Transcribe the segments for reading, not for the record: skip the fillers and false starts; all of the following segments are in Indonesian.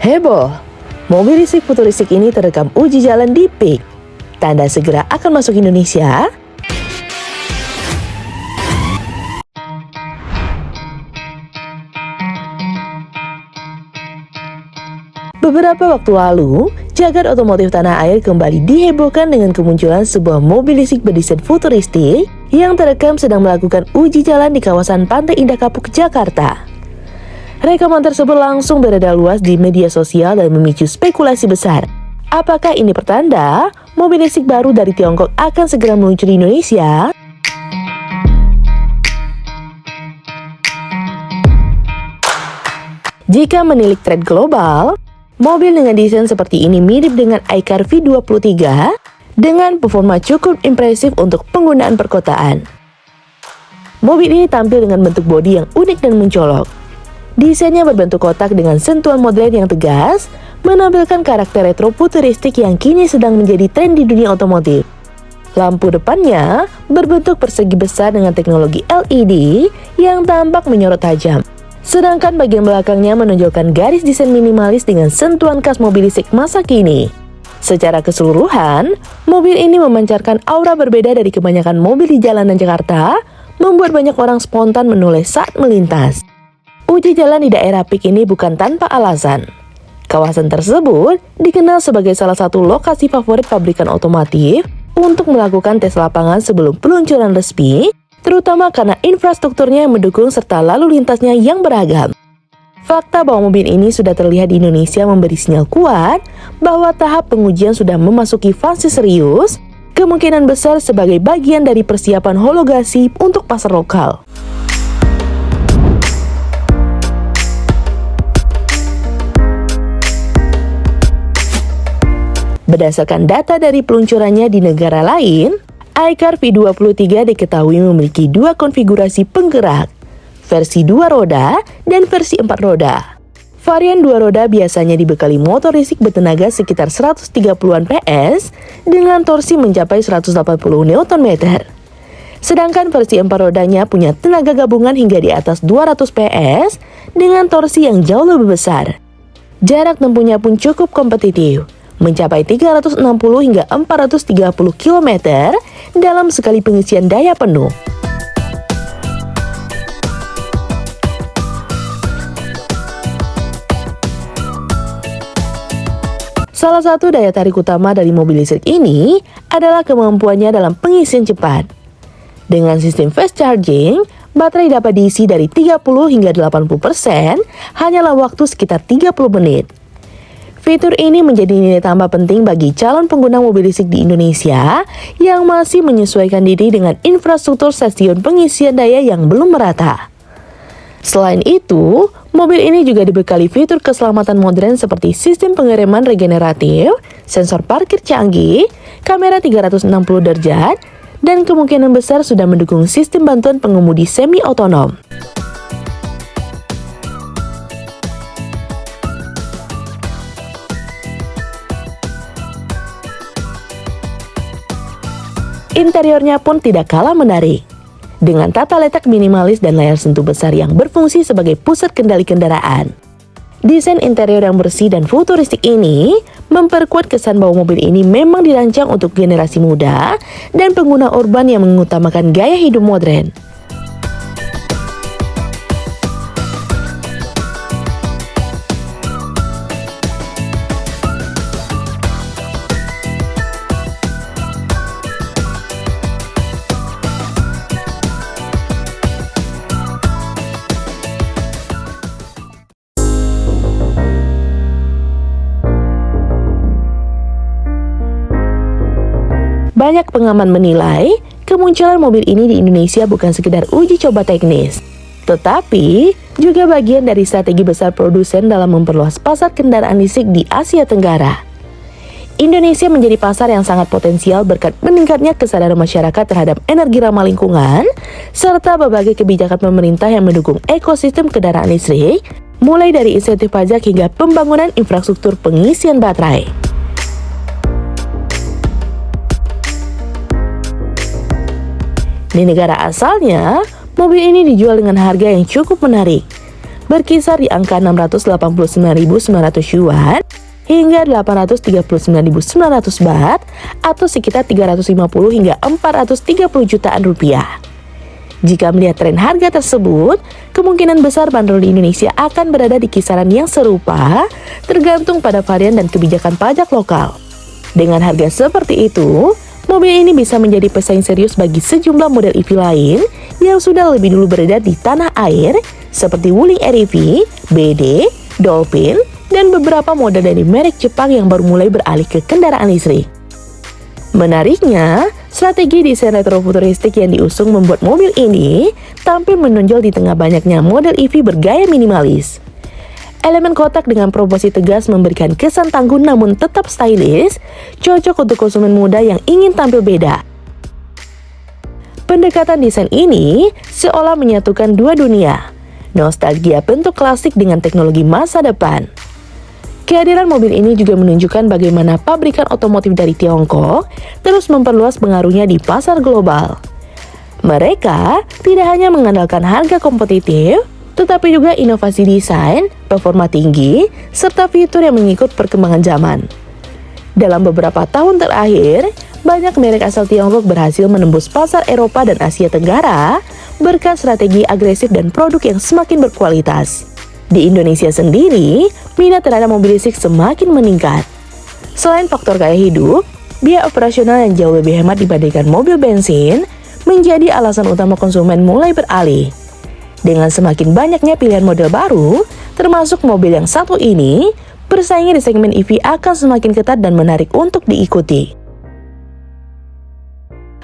Heboh, mobil listrik futuristik ini terekam uji jalan di PIK. Tanda segera akan masuk Indonesia. Beberapa waktu lalu, jagat otomotif tanah air kembali dihebohkan dengan kemunculan sebuah mobil listrik berdesain futuristik yang terekam sedang melakukan uji jalan di kawasan Pantai Indah Kapuk, Jakarta. Rekaman tersebut langsung beredar luas di media sosial dan memicu spekulasi besar. Apakah ini pertanda mobil listrik baru dari Tiongkok akan segera meluncur di Indonesia? Jika menilik tren global, mobil dengan desain seperti ini mirip dengan iCar V23 dengan performa cukup impresif untuk penggunaan perkotaan. Mobil ini tampil dengan bentuk bodi yang unik dan mencolok. Desainnya berbentuk kotak dengan sentuhan modern yang tegas, menampilkan karakter retro futuristik yang kini sedang menjadi tren di dunia otomotif. Lampu depannya berbentuk persegi besar dengan teknologi LED yang tampak menyorot tajam. Sedangkan bagian belakangnya menunjukkan garis desain minimalis dengan sentuhan khas mobil listrik masa kini. Secara keseluruhan, mobil ini memancarkan aura berbeda dari kebanyakan mobil di jalanan Jakarta, membuat banyak orang spontan menulis saat melintas. Uji jalan di daerah PIK ini bukan tanpa alasan. Kawasan tersebut dikenal sebagai salah satu lokasi favorit pabrikan otomotif untuk melakukan tes lapangan sebelum peluncuran resmi, terutama karena infrastrukturnya yang mendukung serta lalu lintasnya yang beragam. Fakta bahwa mobil ini sudah terlihat di Indonesia memberi sinyal kuat bahwa tahap pengujian sudah memasuki fase serius, kemungkinan besar sebagai bagian dari persiapan homologasi untuk pasar lokal. Berdasarkan data dari peluncurannya di negara lain, iCar V23 diketahui memiliki dua konfigurasi penggerak, versi 2 roda dan versi 4 roda. Varian 2 roda biasanya dibekali motor listrik bertenaga sekitar 130-an PS dengan torsi mencapai 180 Nm. Sedangkan versi 4 rodanya punya tenaga gabungan hingga di atas 200 PS dengan torsi yang jauh lebih besar. Jarak tempuhnya pun cukup kompetitif, mencapai 360 hingga 430 km dalam sekali pengisian daya penuh. Salah satu daya tarik utama dari mobil listrik ini adalah kemampuannya dalam pengisian cepat. Dengan sistem fast charging, baterai dapat diisi dari 30 hingga 80% hanyalah waktu sekitar 30 menit. Fitur ini menjadi nilai tambah penting bagi calon pengguna mobil listrik di Indonesia yang masih menyesuaikan diri dengan infrastruktur stasiun pengisian daya yang belum merata. Selain itu, mobil ini juga dibekali fitur keselamatan modern seperti sistem pengereman regeneratif, sensor parkir canggih, kamera 360 derajat, dan kemungkinan besar sudah mendukung sistem bantuan pengemudi semi-otonom. Interiornya pun tidak kalah menarik. Dengan tata letak minimalis dan layar sentuh besar yang berfungsi sebagai pusat kendali kendaraan. Desain interior yang bersih dan futuristik ini memperkuat kesan bahwa mobil ini memang dirancang untuk generasi muda dan pengguna urban yang mengutamakan gaya hidup modern. Banyak pengamat menilai, kemunculan mobil ini di Indonesia bukan sekedar uji coba teknis, tetapi juga bagian dari strategi besar produsen dalam memperluas pasar kendaraan listrik di Asia Tenggara. Indonesia menjadi pasar yang sangat potensial berkat meningkatnya kesadaran masyarakat terhadap energi ramah lingkungan, serta berbagai kebijakan pemerintah yang mendukung ekosistem kendaraan listrik, mulai dari insentif pajak hingga pembangunan infrastruktur pengisian baterai. Di negara asalnya, mobil ini dijual dengan harga yang cukup menarik. berkisar di angka 689.900 yuan hingga 839.900 baht atau sekitar 350 hingga 430 jutaan rupiah. Jika melihat tren harga tersebut, kemungkinan besar bandrol di Indonesia akan berada di kisaran yang serupa, tergantung pada varian dan kebijakan pajak lokal. Dengan harga seperti itu, mobil ini bisa menjadi pesaing serius bagi sejumlah model EV lain yang sudah lebih dulu beredar di tanah air, seperti Wuling REV, BD, Dolphin, dan beberapa model dari merek Jepang yang baru mulai beralih ke kendaraan listrik. Menariknya, strategi desain retrofuturistik yang diusung membuat mobil ini tampil menonjol di tengah banyaknya model EV bergaya minimalis. Elemen kotak dengan proporsi tegas memberikan kesan tangguh namun tetap stylish, cocok untuk konsumen muda yang ingin tampil beda. Pendekatan desain ini seolah menyatukan dua dunia, nostalgia bentuk klasik dengan teknologi masa depan. Kehadiran mobil ini juga menunjukkan bagaimana pabrikan otomotif dari Tiongkok terus memperluas pengaruhnya di pasar global. Mereka tidak hanya mengandalkan harga kompetitif, tetapi juga inovasi desain, performa tinggi, serta fitur yang mengikut perkembangan zaman. Dalam beberapa tahun terakhir, banyak merek asal Tiongkok berhasil menembus pasar Eropa dan Asia Tenggara berkat strategi agresif dan produk yang semakin berkualitas. Di Indonesia sendiri, minat terhadap mobil listrik semakin meningkat. Selain faktor gaya hidup, biaya operasional yang jauh lebih hemat dibandingkan mobil bensin menjadi alasan utama konsumen mulai beralih. Dengan semakin banyaknya pilihan model baru, termasuk mobil yang satu ini, persaingan di segmen EV akan semakin ketat dan menarik untuk diikuti.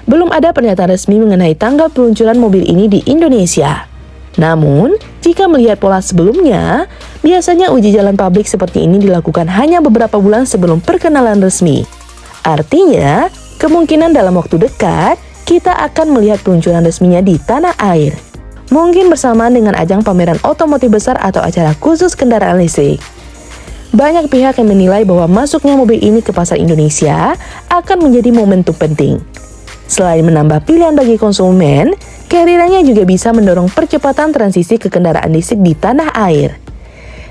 Belum ada pernyataan resmi mengenai tanggal peluncuran mobil ini di Indonesia. Namun, jika melihat pola sebelumnya, biasanya uji jalan publik seperti ini dilakukan hanya beberapa bulan sebelum perkenalan resmi. Artinya, kemungkinan dalam waktu dekat, kita akan melihat peluncuran resminya di tanah air. Mungkin bersamaan dengan ajang pameran otomotif besar atau acara khusus kendaraan listrik. Banyak pihak yang menilai bahwa masuknya mobil ini ke pasar Indonesia akan menjadi momentum penting. Selain menambah pilihan bagi konsumen, kehadirannya juga bisa mendorong percepatan transisi ke kendaraan listrik di tanah air.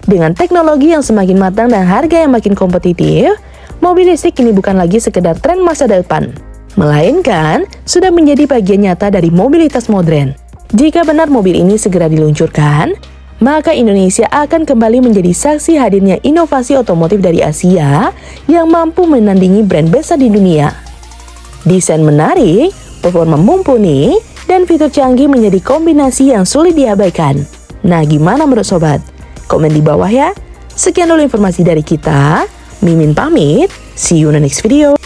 Dengan teknologi yang semakin matang dan harga yang makin kompetitif, mobil listrik kini bukan lagi sekedar tren masa depan, melainkan sudah menjadi bagian nyata dari mobilitas modern. Jika benar mobil ini segera diluncurkan, maka Indonesia akan kembali menjadi saksi hadirnya inovasi otomotif dari Asia yang mampu menandingi brand besar di dunia. Desain menarik, performa mumpuni, dan fitur canggih menjadi kombinasi yang sulit diabaikan. Nah, gimana menurut sobat? Komen di bawah ya. Sekian dulu informasi dari kita. Mimin pamit. See you in the next video.